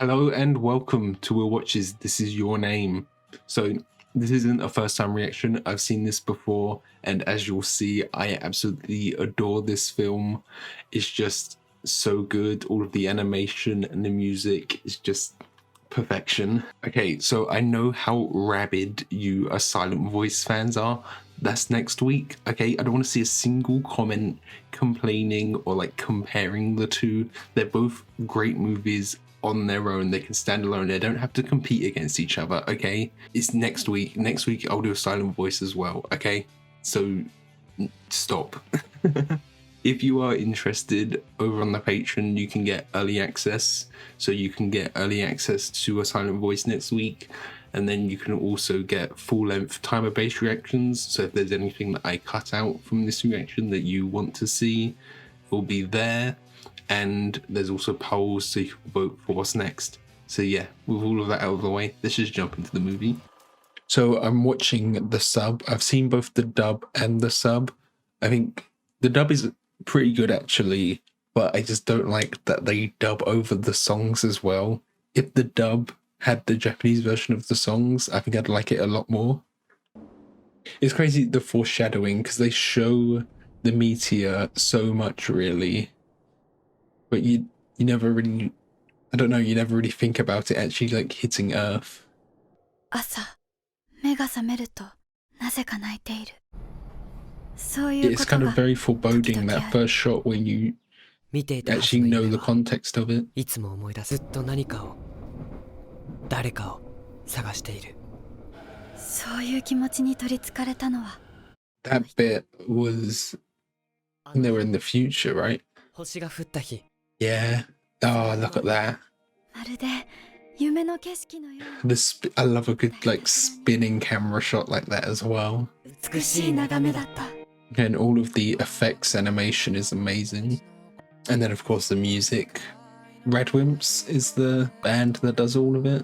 Hello and welcome to Will Watches This Is Your Name. So this isn't a first time reaction. I've seen this before, and as you'll see, I absolutely adore this film. It's just so good. All of the animation and the music is just perfection. Okay, so I know how rabid you Silent Voice fans are. That's next week. Okay, I don't want to see a single comment complaining or like comparing the two. They're both great movies on their own. They can stand alone. They don't have to compete against each other. Okay, it's next week. Next week I'll do a Silent Voice as well. Okay, so stop. If you are interested, over on the Patreon you can get early access. So you can get early access to a Silent Voice next week, and then you can also get full-length timer-based reactions. So if there's anything that I cut out from this reaction that you want to see, it will be there. And there's also polls so you can vote for what's next. So yeah, with all of that out of the way, let's just jump into the movie. So I'm watching the sub. I've seen both the dub and the sub. I think the dub is pretty good actually, but I just don't like that they dub over the songs as well. If the dub had the Japanese version of the songs, I think I'd like it a lot more. It's crazy, the foreshadowing, because they show the meteor so much really, but you never really, I don't know, you never really think about it actually like hitting Earth. 朝、目が覚めるとなぜか泣いている。そういう It's こと kind が of very foreboding, that first shot when you 見ていたはず actually の know 夢 the は context of it. いつも思い出す。ずっと何かを、誰かを探している。そういう気持ちに取りつかれたのは That bit was when they were in the future, right? 星が降った日、 Yeah. Oh, look at that. まるで夢の景色のよう I love a good like spinning camera shot like that as well. な美しい眺めだった。 And all of the effects animation is amazing. And then of course the music. Red Wimps is the band that does all of it.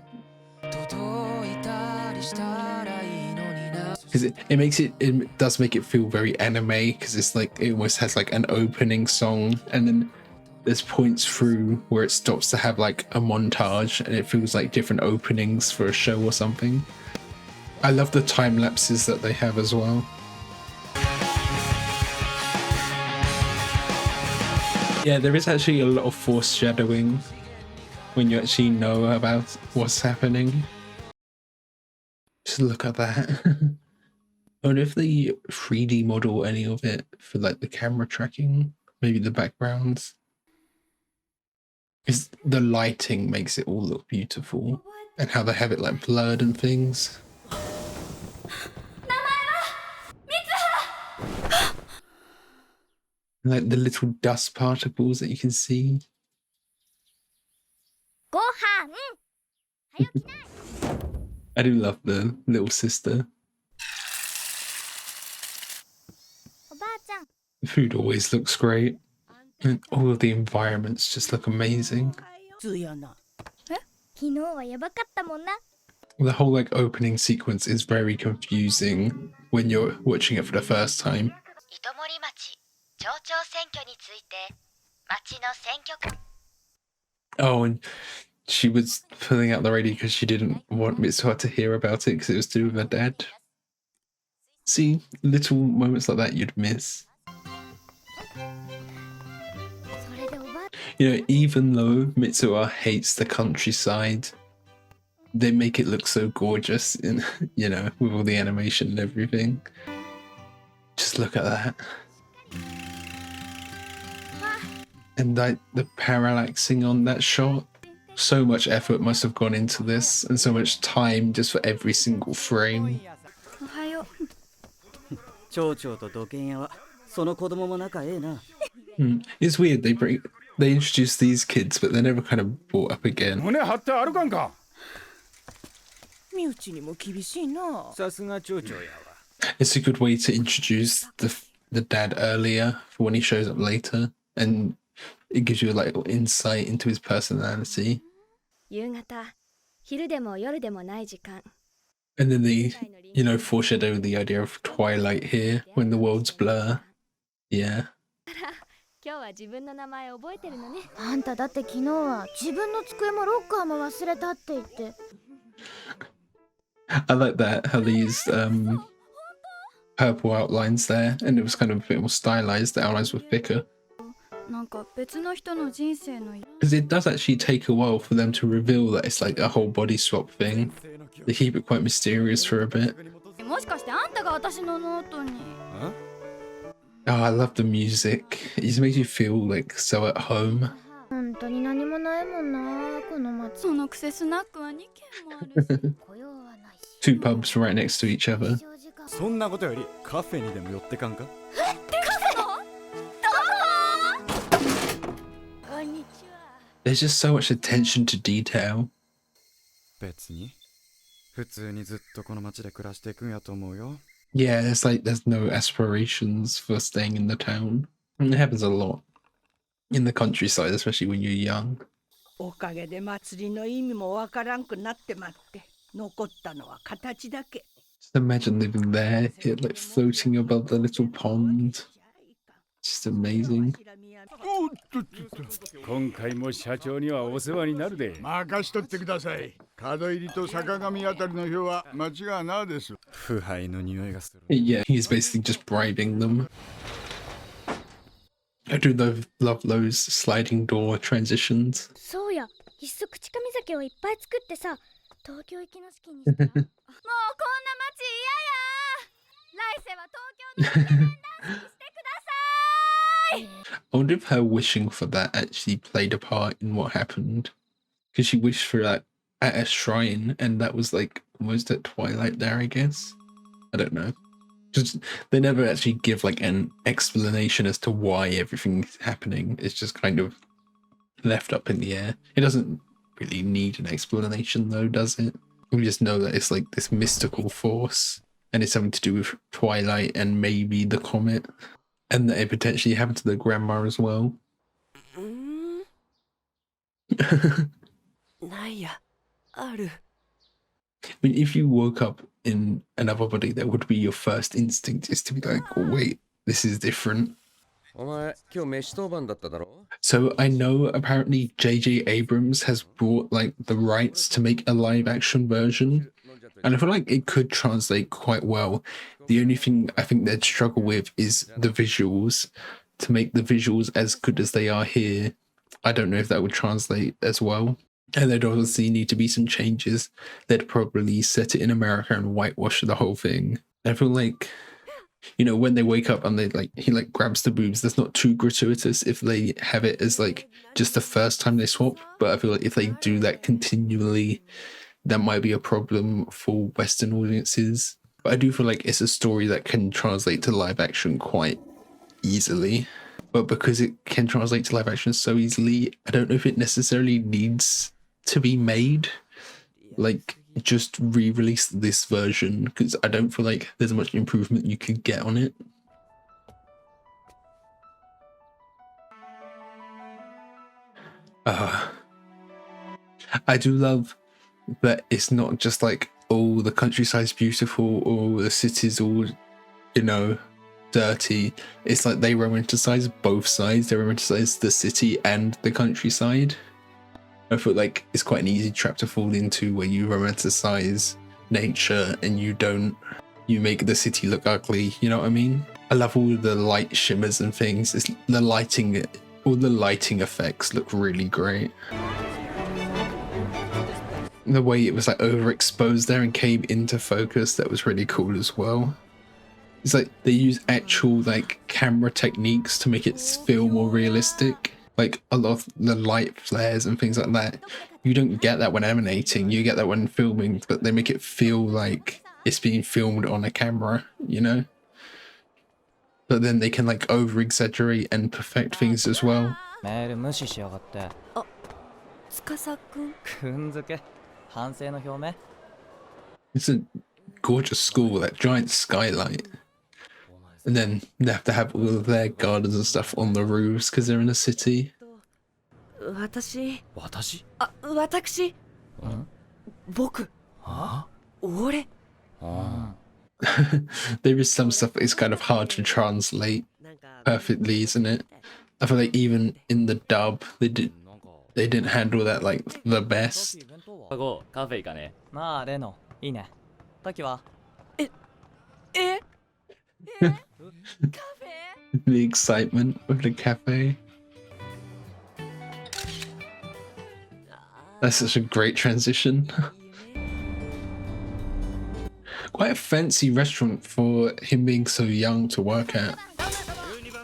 Because it does make it feel very anime, because it's like it almost has like an opening song, and then there's points through where it stops to have like a montage, and it feels like different openings for a show or something. I love the time lapses that they have as well. Yeah, there is actually a lot of foreshadowing when you actually know about what's happening. Just look at that. I wonder if they 3D model any of it for like the camera tracking, maybe the backgrounds. Because the lighting makes it all look beautiful, and how they have it like blurred and things. Like the little dust particles that you can see. ご飯 I do love the little sister. おばあちゃん The food always looks great. And all of the environments just look amazing. 昨日はやばかったもんな。 The whole like opening sequence is very confusing when you're watching it for the first time. 糸森町町長選挙について町の選挙区 Oh, and she was pulling out the radio because she didn't want Mitsuha to hear about it because it was to do with her dad. See, little moments like that you'd miss. それでおばあ You know, even though Mitsuha hates the countryside, they make it look so gorgeous, in, you know, with all the animation and everything. Just look at that. And like the parallaxing on that shot. So much effort must have gone into this, and so much time just for every single frame. おはよう。町長と土建屋はその子供も仲ええな。 It's weird, they introduce these kids, but they're never kind of brought up again. 胸張って歩かんか。身内にも厳しいな。さすが町長やわ。 It's a good way to introduce the dad earlier for when he shows up later, and it gives you a little insight into his personality. 夕方、昼でも夜でもない時間。 And then they, you know, foreshadow the idea of twilight here when the worlds blur. Yeah. 今日は自分の名前覚えてるのね。あんただって昨日は自分の机もロッカーも忘れたって言って。I like that, how they used purple outlines there, and it was kind of a bit more stylized. The outlines were thicker. なんか別の人の人生の Because it does actually take a while for them to reveal that it's like a whole body swap thing. They keep it quite mysterious for a bit. もしかしてあんたが私のノートに。Oh, I love the music. It just makes you feel like so at home. 本当に何もないもんなこの街。そのくせスナックは2軒もあるし。雇用はないし。Two pubs right next to each other. そんなことよりカフェにでも寄ってかんか。There's just so much attention to detail. 別に普通にずっとこの街で暮らしていくんやと思うよ。Yeah, it's like there's no aspirations for staying in the town. And it happens a lot in the countryside, especially when you're young. おかげで祭りの意味もわからんくなってまって、残ったのは形だけ。 Just imagine living there, like floating above the little pond. Just amazing. 今回も社長にはお世話になるで。任しとってください。角入りと坂上あたりの表は間違いないです。腐敗の匂いがする。Yeah, he's basically just bribing them. I do love those sliding door transitions. そうや、一足近見酒をいっぱい作ってさ、東京行きの資金にしたら。もうこんな街嫌や。来世は東京のイケメン男子にしてください。I wonder if her wishing for that actually played a part in what happened. Because she wished for that at a shrine, and that was like almost at twilight there, I guess. I don't know. Just they never actually give like an explanation as to why everything's happening. It's just kind of left up in the air. It doesn't really need an explanation though, does it? We just know that it's like this mystical force, and it's something to do with twilight and maybe the comet. And that it potentially happened to the grandma as well. ないや、ある。I mean, if you woke up in another body, that would be your first instinct is to be like, oh, wait, this is different. お前、今日飯当番だっただろ? So I know apparently J.J. Abrams has bought like the rights to make a live action version. And I feel like it could translate quite well. The only thing I think they'd struggle with is the visuals. To make the visuals as good as they are here, I don't know if that would translate as well. And there'd obviously need to be some changes. They'd probably set it in America and whitewash the whole thing. I feel like, you know, when they wake up and he grabs the boobs, that's not too gratuitous if they have it as like just the first time they swap. But I feel like if they do that continually, that might be a problem for Western audiences. But I do feel like it's a story that can translate to live action quite easily. But because it can translate to live action so easily, I don't know if it necessarily needs to be made. Like, just re-release this version, because I don't feel like there's much improvement you could get on it. I do love but it's not just like, oh, the countryside's beautiful or the city's all, you know, dirty. It's like they romanticize both sides. They romanticize the city and the countryside. I feel like it's quite an easy trap to fall into where you romanticize nature and you make the city look ugly, you know what I mean? I love all the light shimmers and things. All the lighting effects look really great. The way it was like overexposed there and came into focus, that was really cool as well. It's like they use actual like camera techniques to make it feel more realistic. Like a lot of the light flares and things like that, you don't get that when animating, you get that when filming, but they make it feel like it's being filmed on a camera, you know? But then they can like over exaggerate and perfect things as well. メール無視しやがって。あ、司くん。くんづけ。反省の表明。It's a gorgeous school with that giant skylight. And then they have to have all of their gardens and stuff on the roofs because they're in a city. 私。私？あ、私。僕。俺。There is some stuff that is kind of hard to translate perfectly, isn't it? I feel like even in the dub, they didn't handle that like the best. 午カフェ行かね。まあ例のいいね。時は The excitement of the cafe. That's such a great transition. Quite a fancy restaurant for him being so young to work at.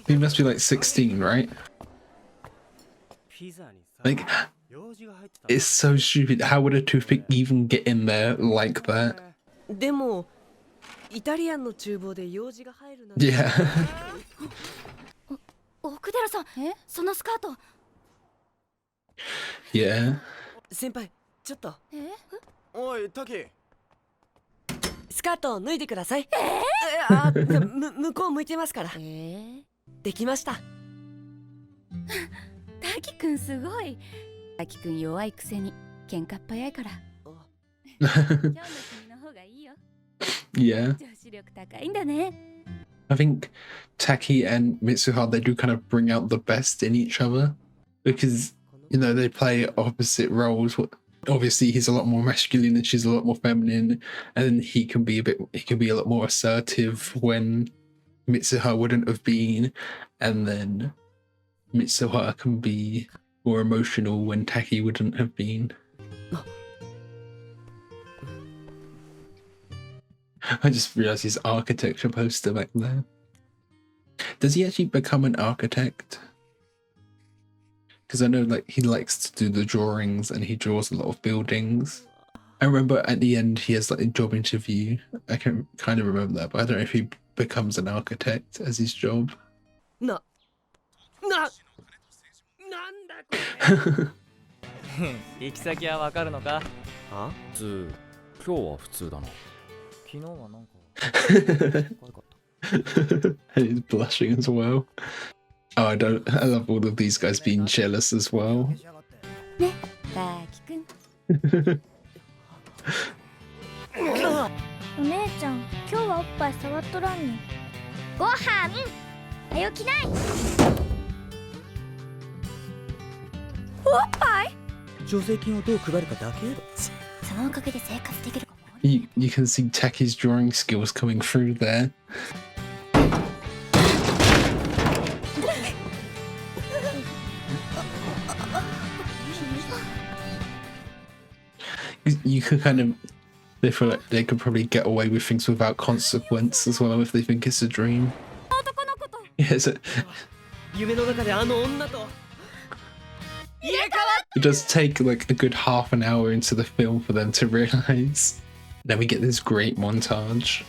He must be like 16, right? Like, it's so stupid. How would a toothpick even get in there like that? でもイタリアンの厨房で用事が入るな。Yeah. 奥寺さん、そのスカート。Yeah. 先輩、ちょっと。おいタキ。スカート脱いでください。向こう向いてますから。できました。滝くんすごい。滝くん弱いくせに喧嘩っ早いから。今日の君の方がいいよ。Yeah. 女子力高いんだね。I think Taki and Mitsuha, they do kind of bring out the best in each other because, you know, they play opposite roles. Obviously, he's a lot more masculine and she's a lot more feminine, and then he can be a lot more assertive when Mitsuha wouldn't have been, and then Mitsuha can be more emotional when Taki wouldn't have been. I just realized his architecture poster back there. Does he actually become an architect? Because I know like he likes to do the drawings and he draws a lot of buildings. I remember at the end he has like a job interview. I can kind of remember that, but I don't know if he becomes an architect as his job. なんだこれ。行き先はわかるのか？は？普通。今日は普通だな。昨日はなんか。可愛かった。And he's blushing as well. Oh, I love all of these guys being jealous as well. ね、滝くん。お姉ちゃん、今日はおっぱい触っとらんに。ごはん、はよ起きない。おっぱい？助成金をどう配るかだけ。そのおかげで生活できる。You can see Taki's drawing skills coming through there. You could kind of, they feel like they could probably get away with things without consequence as well if they think it's a dream. Yeah, so it does take like a good half an hour into the film for them to realize. Then we get this great montage.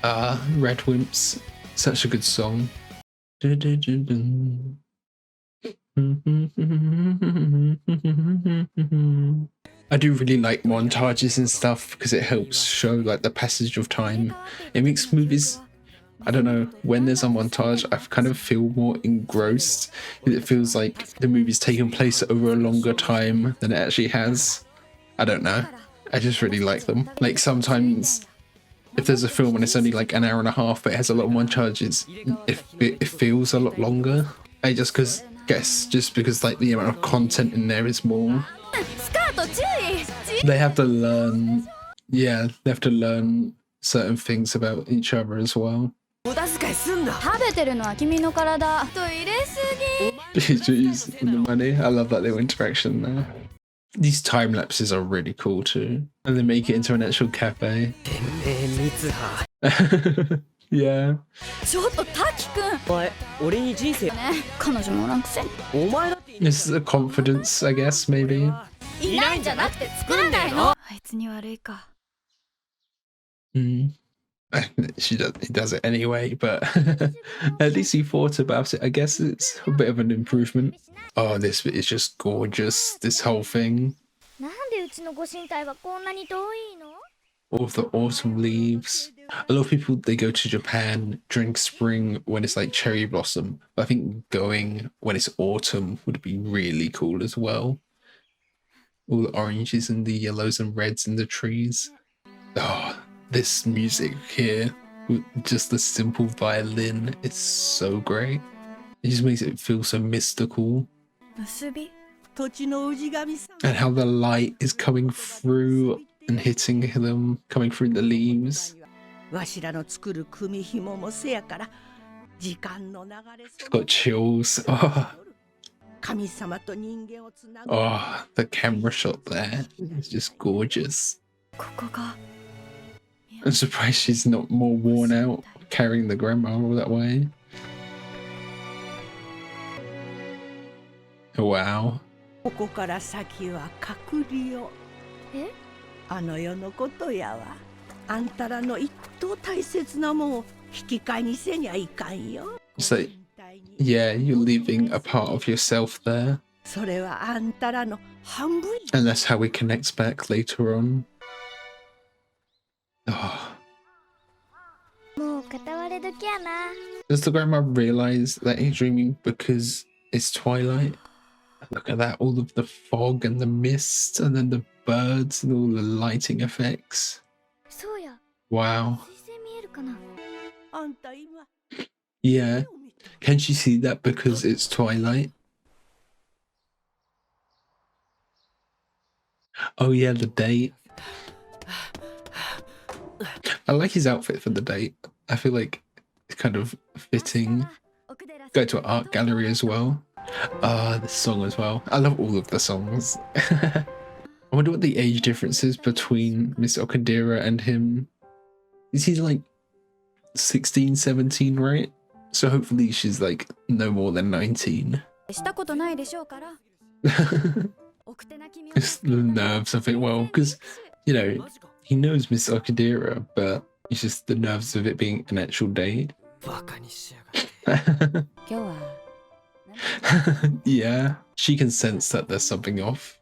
Red Wimps, such a good song. I do really like montages and stuff because it helps show like the passage of time. It makes movies, I don't know, when there's a montage I kind of feel more engrossed. It feels like the movie's taken place over a longer time than it actually has. I don't know, I just really like them. Like sometimes if there's a film and it's only like an hour and a half but it has a lot of montages, it feels a lot longer. I just because like the amount of content in there is more. They have to learn, yeah, they have to learn certain things about each other as well. 食べてるのは君の体。トイレすぎ。Jeez, the money. I love that little interaction there. These time lapses are really cool too, and they make it into an actual cafe. Yeah. ちょっと滝くん。お前、俺に人生。彼女もおらんくせに。お前だって。 This is a confidence, I guess, maybe. いないんじゃなくて作らないの。あいつに悪いか。Mm. He does it anyway, but at least he thought about it. I guess it's a bit of an improvement. Oh, this bit is just gorgeous. This whole thing. なんでうちのご神体はこんなに遠いの？ All of the autumn leaves. A lot of people, they go to Japan during spring when it's like cherry blossom. But I think going when it's autumn would be really cool as well. All the oranges and the yellows and reds in the trees. Oh, this music here. Just the simple violin is so great. It just makes it feel so mystical. 結び土地の氏神さん And how the light is coming through and hitting them, coming through the leaves. わしらの作る組紐もせやから時間の流れ It's got chills. Oh, 神様と人間をつなぐ oh, the camera shot there is just gorgeous. ここが I'm surprised she's not more worn out carrying the grandma all that way. Wow. ここから先は隔離をえあの世のことやわあんたらの一等大切なもんを引き換えにせにゃいかんよ It's like, yeah, you're leaving a part of yourself there. それはあんたらの半分 And that's how he connects back later on. Oh. もう片割れ時やな Does the grandma realize that he's dreaming because it's twilight? Look at that, all of the fog and the mist, and then the birds and all the lighting effects. そうや Wow. 水星見えるかなあんた今 Yeah. Can she see that because it's twilight? Oh yeah, the date. I like his outfit for the date. I feel like it's kind of fitting. Go to an art gallery as well. The song as well. I love all of the songs. I wonder what the age difference is between Miss Okadira and him. Is he like 16, 17, right? So hopefully she's like no more than 19. したことないでしょうから It's the nerves of it, well, because, you know, he knows Miss Okadira, but it's just the nerves of it being an actual date. バカにしやがって 今日は Yeah, she can sense that there's something off.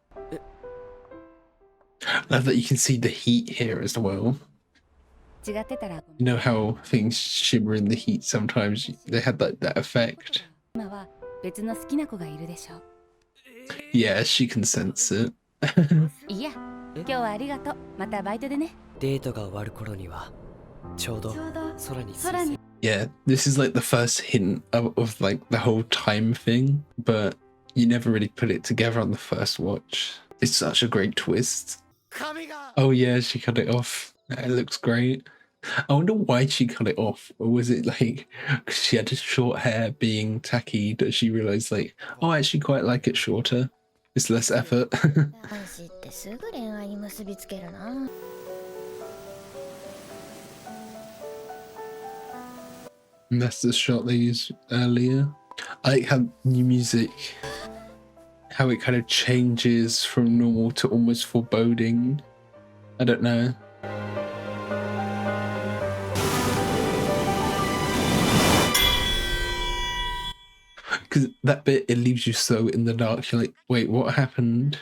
I love that you can see the heat here as well. 違ってたら You know how things shimmer in the heat sometimes? They had that effect. 今は別の好きな子がいるでしょう Yeah, she can sense it. いや今日はありがとうまたバイトでねデートが終わる頃にはちょうど空に空に Yeah, this is like the first hint of like the whole time thing, but you never really put it together on the first watch. It's such a great twist. Oh yeah, she cut it off. It looks great. I wonder why she cut it off. Or was it like because she had short hair being tacky that she realized like, oh, I actually quite like it shorter. It's less effort. 男子ってすぐ恋愛に結びつけるな And that's the shot they used earlier. I like how new music, how it kind of changes from normal to almost foreboding. I don't know. Because that bit, it leaves you so in the dark. You're like, wait, what happened?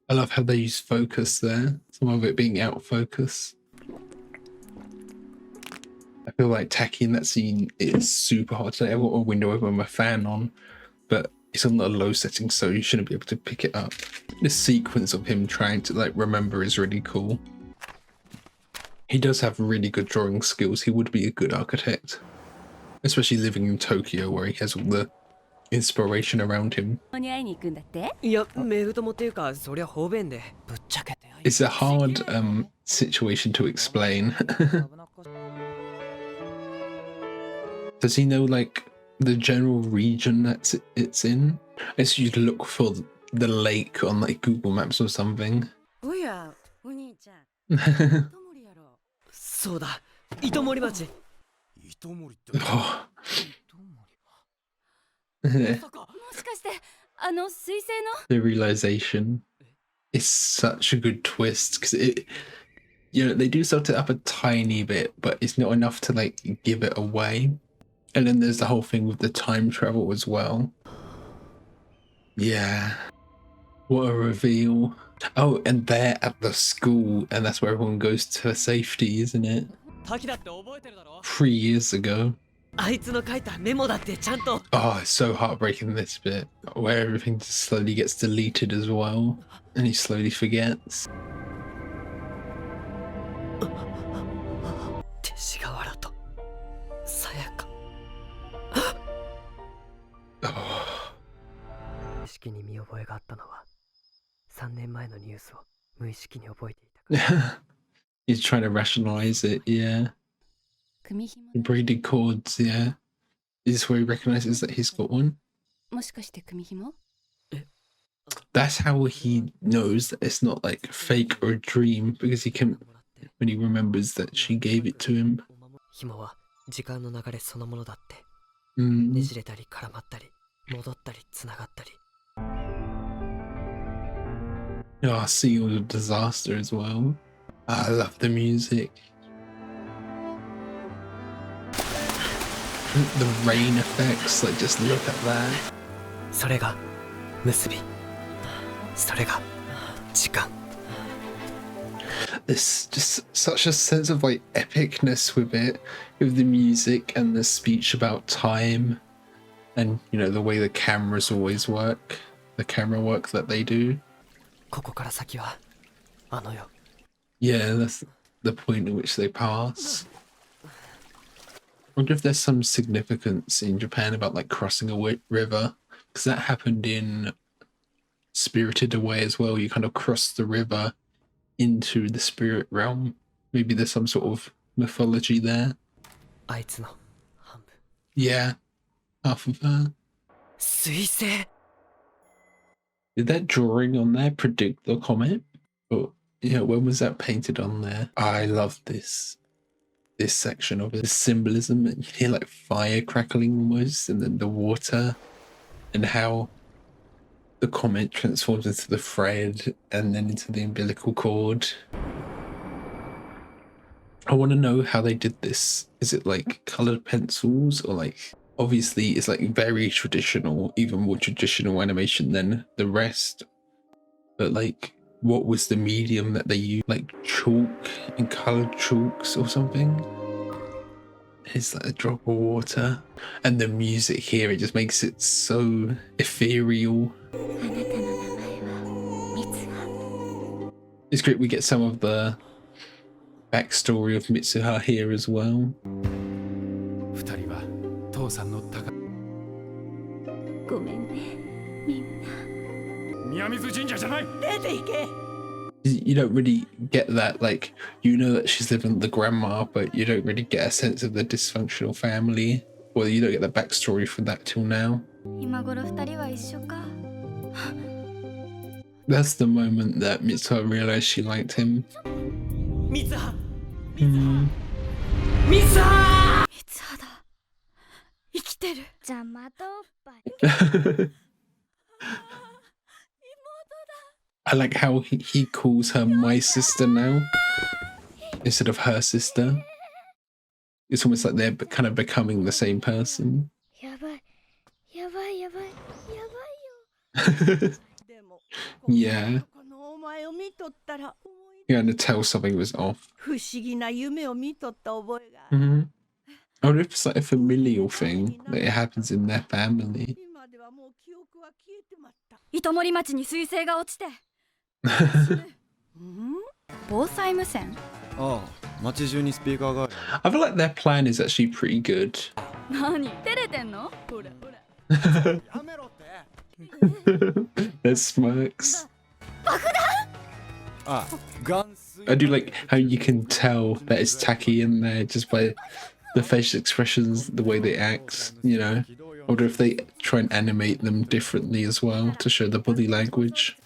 I love how they use focus there. Some of it being out of focus. I feel like tacky in that scene is super hard today. I've got a window open with my fan on, but it's on the low setting, so you shouldn't be able to pick it up. This sequence of him trying to like remember is really cool. He does have really good drawing skills. He would be a good architect, especially living in Tokyo where he has all the inspiration around him. に会いに行くんだっていやメグ友っていうかそりゃ方便でぶっちゃけて It's a hard situation to explain. Does he know like the general region that it's in? I guess you'd look for the lake on like Google Maps or something. おやお兄ちゃん糸森やろそうだ糸森町糸森って Oh. もしかしてあの水星の The realization is such a good twist because it, you know, they do sort it up a tiny bit, but it's not enough to like give it away. And then there's the whole thing with the time travel as well. Yeah. What a reveal. Oh, and they're at the school, and that's where everyone goes to safety, isn't it? 滝だって覚えてるだろ 3 years ago. あいつの書いたメモだってちゃんと。 Oh, it's so heartbreaking, this bit where everything just slowly gets deleted as well, and he slowly forgets. 勅使河原とさやか。意識に見覚えがあったのは3年前のニュースを無意識に覚えていたから。 He's trying to rationalize it, yeah. 組紐 Braided cords, yeah. Is this where he recognizes that he's got one? もしかして組紐 That's how he knows that it's not like fake or a dream, because he can, when he remembers that she gave it to him. 紐は時間の流れそのものだって。 Mm. ねじれたり絡まったり戻ったりつながったり。 Oh, see all the disaster as well. I love the music. The rain effects, like just look at that. それが結び。それが時間。 There's just such a sense of like epicness with it, with the music and the speech about time, and you know the way the cameras always work, the camera work that they do. ここから先はあの世。 Yeah, that's the point at which they pass. I wonder if there's some significance in Japan about like crossing a river, because that happened in Spirited Away as well. You kind of cross the river into the spirit realm. Maybe there's some sort of mythology there. あいつの半分。 Yeah, half of her. 彗星。 Did that drawing on there predict the comet? Or yeah, when was that painted on there? I love this section of it. The symbolism, and you hear like fire crackling almost, and then the water, and how the comet transforms into the thread and then into the umbilical cord. I want to know how they did this. Is it like colored pencils, or like, obviously it's like very traditional, even more traditional animation than the rest, but like, what was the medium that they used? Like chalk and colored chalks or something? It's like a drop of water, and the music here, it just makes it so ethereal. It's great we get some of the backstory of Mitsuha here as well. 二人は父さんの宝。ごめんねみんな。宮水神社じゃない。出て行け。 You don't really get that, like, you know that she's living with the grandma, but you don't really get a sense of the dysfunctional family, or you don't get the backstory from that till now. 今頃二人は一緒か。 That's the moment that Mitsuha realized she liked him. 三葉。 Mm. 三葉。三葉だ。生きてる。邪魔とばっ I like how he calls her my sister now instead of her sister. It's almost like they're kind of becoming the same person. やばい。やばいやばい。やばいよ。 Yeah. このお前を見とったら思い You're gonna tell something was off. 不思議な夢を見とった覚えが。 Mm-hmm. I wonder if it's like a familial thing that it happens in their family. 今ではもう記憶は消えてまった。糸森町に彗星が落ちて。防災無線。ああ、街中にスピーカーがある。 I feel like their plan is actually pretty good. 何？照れてんの？ほらほら。 Their smirks. あ、ガンス。 I do like how you can tell that it's tacky in there just by the facial expressions, the way they act, you know. I wonder if they try and animate them differently as well to show the body language.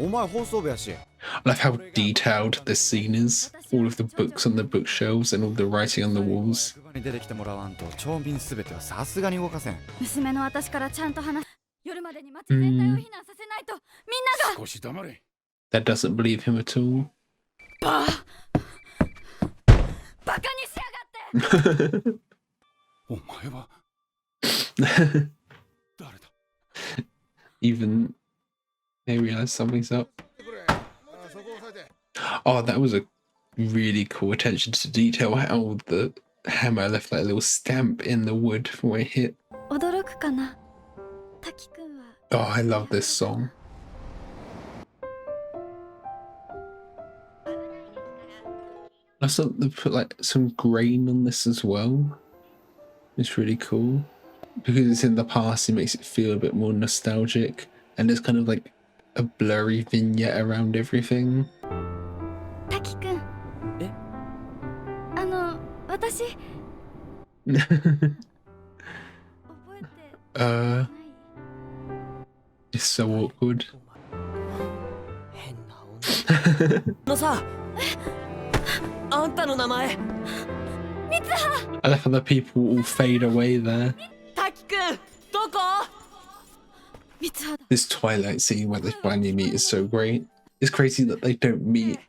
お前放送部やし。 I love how detailed the scene is. All of the books on the bookshelves and all the writing on the walls. 職場に出てきてもらわんと町民すべてはさすがに動かせん。娘の私からちゃんと話。夜までに町全体を避難させないと、みんなが。少し黙れ。 That doesn't believe him at all. バカにしやがって。お前は誰だ。 Even they realize something's up. Oh, that was a really cool attention to detail. How hammer left like a little stamp in the wood from where it hit. 驚くかな。滝くんは Oh, I love this song. I thought they put like some grain on this as well. It's really cool. Because it's in the past, it makes it feel a bit more nostalgic. And there's kind of like a blurry vignette around everything. 滝くん。え？私 uh, 覚えてない？ it's so awkward. 変な女のさ、あんたの名前。I love how the people all fade away there. 滝くん、どこ？三葉だ。 This Twilight scene where they finally meet is so great. It's crazy that they don't meet.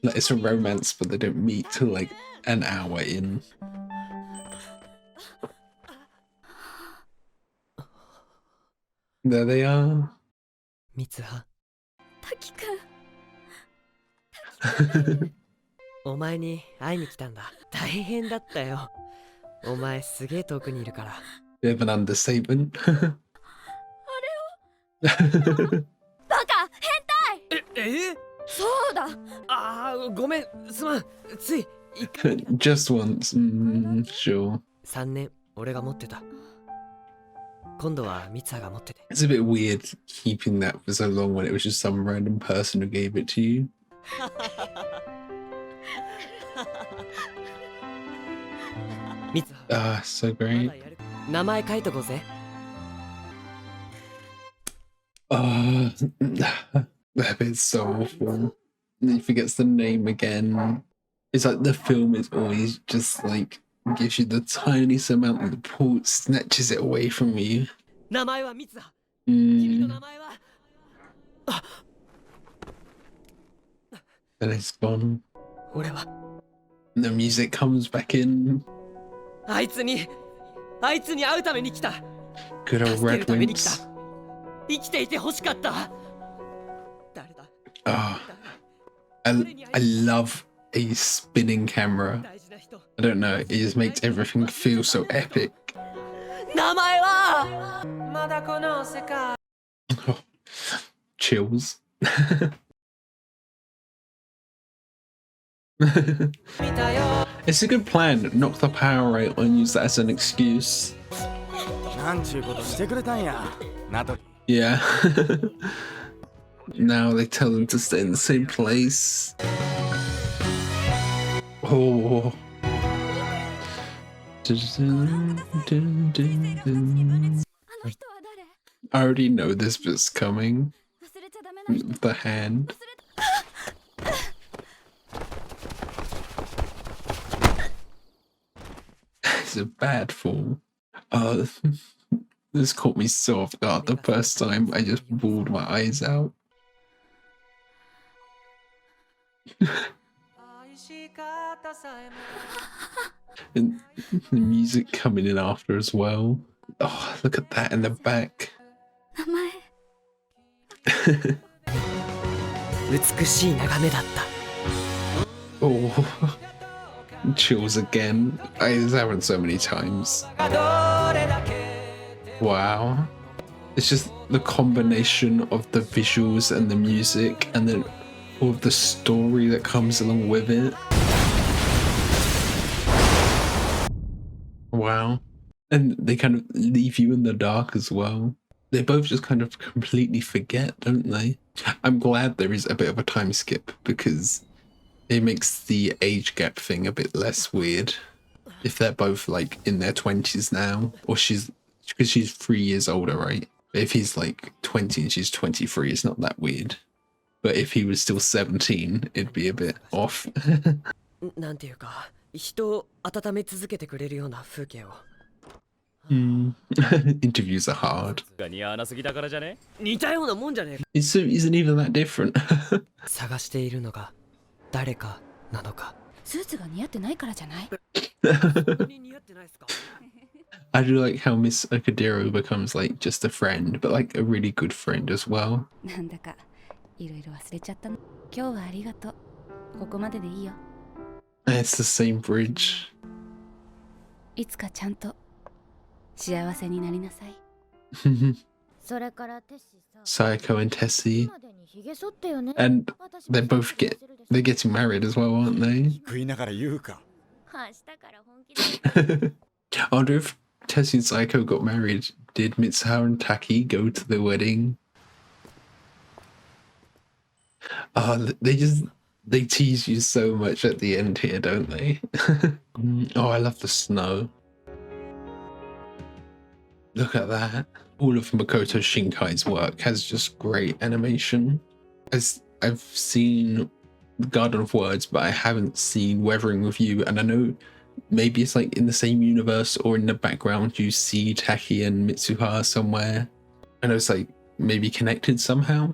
Like it's a romance, but they don't meet till like an hour in. There they are. 三葉。滝くん。お前に会いに来たんだ。大変だったよ。お前すげえ遠くにいるから。Bit of an understatement. バカ変態。え？そうだ。ああ、ごめん、すまん。ついJust once. Sure. 3年俺が持ってた。今度は三葉が持ってて。 It's a bit weird keeping that for so long when it was just some random person who gave it to you. 三葉。 Ah, so great. 名前書いとこうぜ。Oh, that bit's so awful. And he forgets the name again. It's like the film is always just like gives you the tiniest amount of the port, snatches it away from you. 名前は三葉。君の Mm. 名前は。 And it's gone. 俺は And the music comes back in. あいつに会うために来た。 Good old 助ける Red ために来た。 Wings. 生きていて欲しかった。誰だ？ Oh, I love a spinning camera. 大事な人。 I don't know, it just makes everything feel so epic. 名前はまだこの世界。 Chills. It's a good plan. Knock the power right and use that as an excuse. なんちゅうことしてくれたんや。ナトリ。 Yeah. Now they tell them to stay in the same place. Oh. あの人は誰？ I already know this bit's coming. 忘れちゃダメな人。 The hand. It's a bad fall. Oh, this caught me so off guard the first time. I just bawled my eyes out. And the music coming in after as well. Oh, look at that in the back. 名前。美しい眺めだった。 Oh, chills again. This happened so many times. Wow. It's just the combination of the visuals and the music and then all of the story that comes along with it. Wow. And they kind of leave you in the dark as well. They both just kind of completely forget, don't they? I'm glad there is a bit of a time skip because it makes the age gap thing a bit less weird. If they're both like in their 20s now, or because she's 3 years older, right? If he's like 20 and she's 23, it's not that weird. But if he was still 17, it'd be a bit off. なんていうか、人を温め続けてくれるような風景を。Interviews are hard. 似たようなもんじゃねえ。 It isn't even that different. 探しているのが誰かなのか。スーツが似合ってないからじゃない？ 似合ってないですか？ I do like how Miss Okadero becomes like just a friend, but like a really good friend as well. なんだかいろいろ忘れちゃったの。今日はありがとう。ここまででいいよ。And it's the same bridge. いつかちゃんと幸せになりなさい。それからテッシーさ、 Psycho and Tessie, までにひげ剃ってよね。 and they're getting married as well, aren't they? 食いながら言うか。明日から本気で I wonder if Tessie and Psycho got married. Did Mitsuha and Taki go to the wedding? Oh, they tease you so much at the end here, don't they? Oh, I love the snow. Look at that. All of Makoto Shinkai's work has just great animation. As I've seen Garden of Words, but I haven't seen Weathering with You, and I know maybe it's like in the same universe or in the background you see Taki and Mitsuha somewhere. I know it's like maybe connected somehow.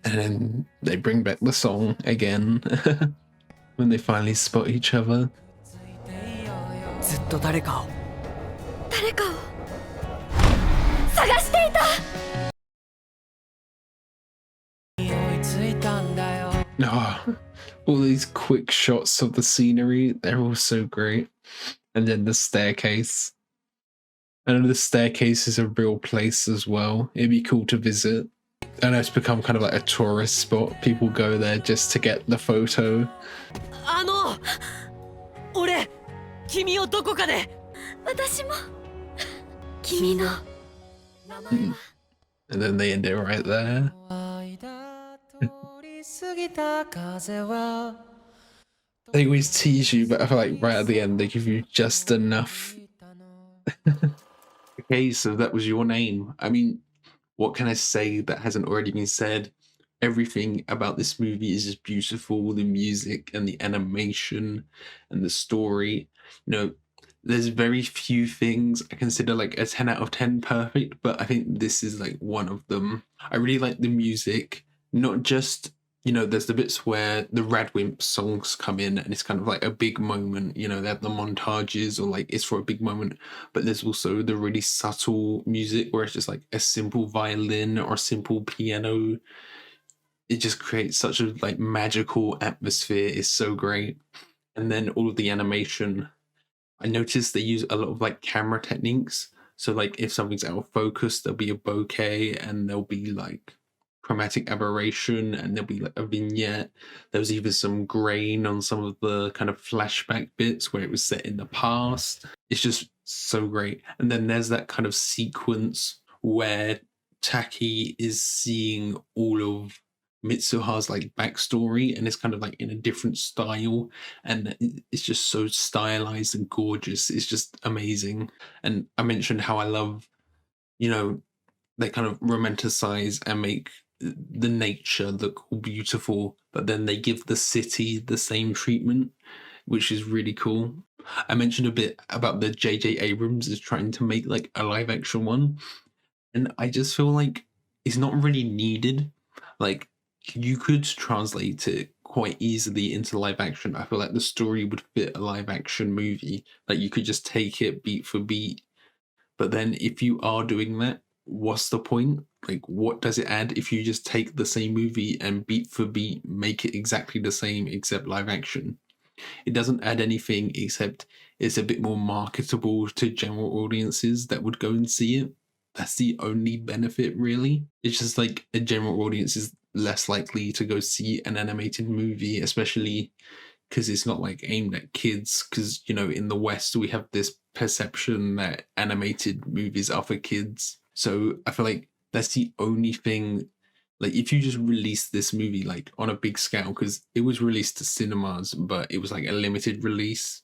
And then they bring back the song again when they finally spot each other. ずっと誰かを探していた。 Oh, all these quick shots of the scenery, they're all so great. And then the staircase. I know the staircase is a real place as well. It'd be cool to visit. I know it's become kind of like a tourist spot. People go there just to get the photo. 俺君をどこかで。私も君の And then they end it right there. They always tease you, but I feel like right at the end they give you just enough. Okay, so that was your name. I mean, what can I say that hasn't already been said? Everything about this movie is just beautiful. The music and the animation and the story. You know, there's very few things I consider like a 10 out of 10 perfect, but I think this is like one of them. I really like the music, not just, you know, there's the bits where the Radwimp songs come in and it's kind of like a big moment, you know, they have the montages or like it's for a big moment, but there's also the really subtle music where it's just like a simple violin or a simple piano. It just creates such a like magical atmosphere. It's so great. And then all of the animation, I noticed they use a lot of like camera techniques. So like if something's out of focus, there'll be a bokeh and there'll be like chromatic aberration and there'll be like a vignette. There was even some grain on some of the kind of flashback bits where it was set in the past. It's just so great. And then there's that kind of sequence where Taki is seeing all of Mitsuha's like backstory and it's kind of like in a different style and it's just so stylized and gorgeous. It's just amazing. And I mentioned how I love, you know, they kind of romanticize and make the nature look all beautiful, but then they give the city the same treatment, which is really cool. I mentioned a bit about the J.J. Abrams is trying to make like a live action one, and I just feel like it's not really needed. Like, you could translate it quite easily into live action. I feel like the story would fit a live action movie. Like, you could just take it beat for beat. But then if you are doing that, what's the point? Like, what does it add if you just take the same movie and beat for beat make it exactly the same except live action? It doesn't add anything except it's a bit more marketable to general audiences that would go and see it. That's the only benefit, really. It's just like a general audience is less likely to go see an animated movie, especially because it's not like aimed at kids. Because, you know, in the West, we have this perception that animated movies are for kids. So I feel like that's the only thing. Like, if you just release this movie like on a big scale, because it was released to cinemas, but it was like a limited release.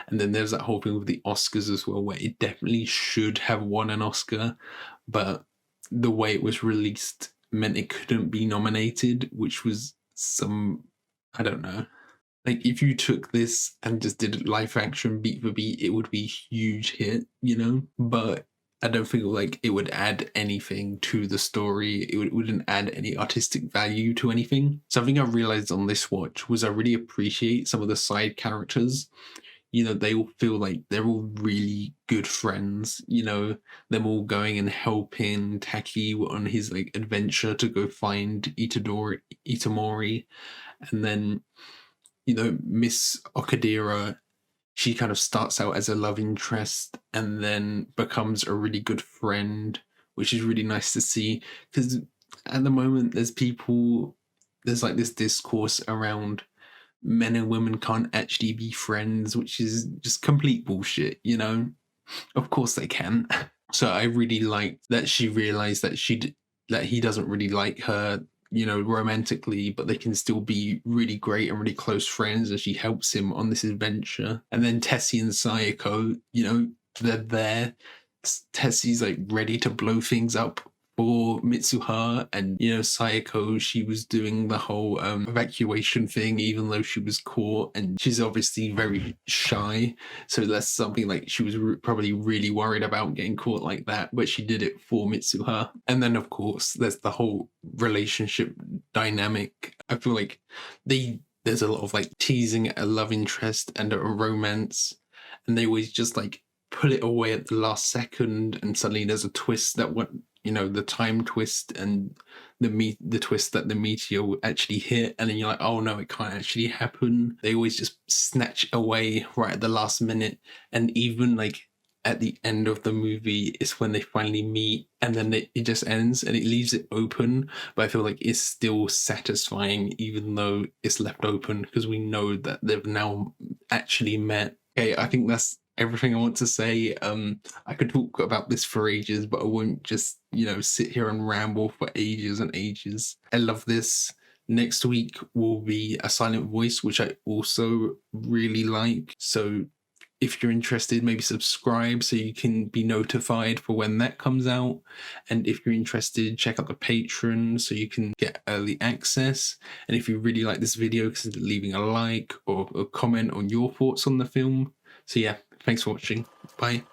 And then there's that whole thing with the Oscars as well, where it definitely should have won an Oscar, but the way it was released meant it couldn't be nominated, which was some, I don't know. Like, if you took this and just did live action beat for beat, it would be a huge hit, you know? But I don't think like it would add anything to the story. It wouldn't add any artistic value to anything. Something I realized on this watch was I really appreciate some of the side characters. You know, they all feel like they're all really good friends, you know, them all going and helping Taki on his like adventure to go find Itamori. And then you know, Miss Okadira, she kind of starts out as a love interest and then becomes a really good friend, which is really nice to see. Because at the moment, there's like this discourse around men and women can't actually be friends, which is just complete bullshit, you know? Of course they can. So I really liked that she realized that that he doesn't really like her, you know, romantically, but they can still be really great and really close friends, and she helps him on this adventure. And then Tessie and Sayako, you know, they're there. Tessie's like ready to blow things up for Mitsuha, and you know, Sayako, she was doing the whole evacuation thing even though she was caught, and she's obviously very shy, so that's something like she was probably really worried about getting caught like that, but she did it for Mitsuha. And then of course there's the whole relationship dynamic. I feel like there's a lot of like teasing a love interest and a romance, and they always just like put it away at the last second, and suddenly there's a twist that what, you know, the time twist and the twist that the meteor will actually hit, and then you're like, oh no, it can't actually happen. They always just snatch away right at the last minute, and even like at the end of the movie is when they finally meet, and then it just ends and it leaves it open, but I feel like it's still satisfying even though it's left open because we know that they've now actually met. Okay, I think that's everything I want to say. I could talk about this for ages, but I won't just, you know, sit here and ramble for ages and ages. I love this. Next week will be A Silent Voice, which I also really like. So if you're interested, maybe subscribe so you can be notified for when that comes out. And if you're interested, check out the Patreon so you can get early access. And if you really like this video, consider leaving a like or a comment on your thoughts on the film. So yeah, thanks for watching. Bye.